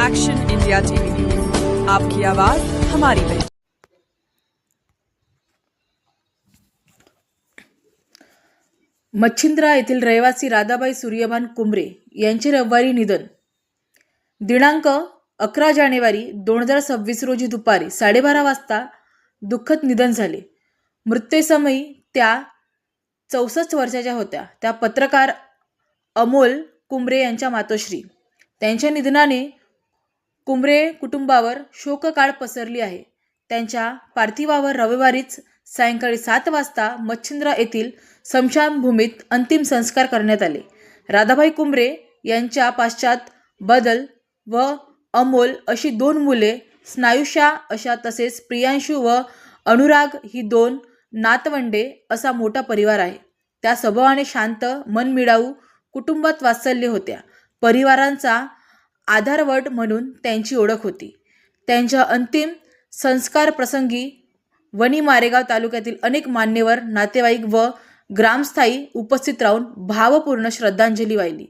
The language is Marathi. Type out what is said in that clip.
एक्शन इंडिया टीवी न्यूज, आपकी आवाज हमारी पहचान। मच्छिंद्रा येथील रहिवासी राधाबाई सूर्यभान कुंबरे यांचे रविवारी निधन. दिनांक 11 जानेवारी 2026 रोजी दुपारी 12:30 वाजता दुःखद निधन झाले. मृत्यूसमयी त्या 64 वर्षाच्या होत्या. त्या पत्रकार अमोल कुंबरे यांच्या मातोश्री. त्यांच्या निधनाने कुंबरे कुटुंबावर शोककाळ पसरली आहे. त्यांच्या पार्थिवावर रविवारीच सायंकाळी 7 वाजता मच्छिंद्रा येथील स्मशानभूमीत अंतिम संस्कार करण्यात आले. राधाबाई कुंबरे यांच्या पश्चात बदल व अमोल अशी 2 मुले, स्नायुषा अशा तसेच प्रियांशू व अनुराग ही 2 नातवंडे असा मोठा परिवार आहे. त्या स्वभावाने शांत, मनमिळाऊ, कुटुंबात वात्सल्य होत्या. परिवारांचा आधारवड म्हणून त्यांची ओळख होती. त्यांच्या अंतिम संस्कार प्रसंगी वणी मारेगाव तालुक्यातील अनेक मान्यवर, नातेवाईक व ग्रामस्थाई उपस्थित राहून भावपूर्ण श्रद्धांजली वाहिली.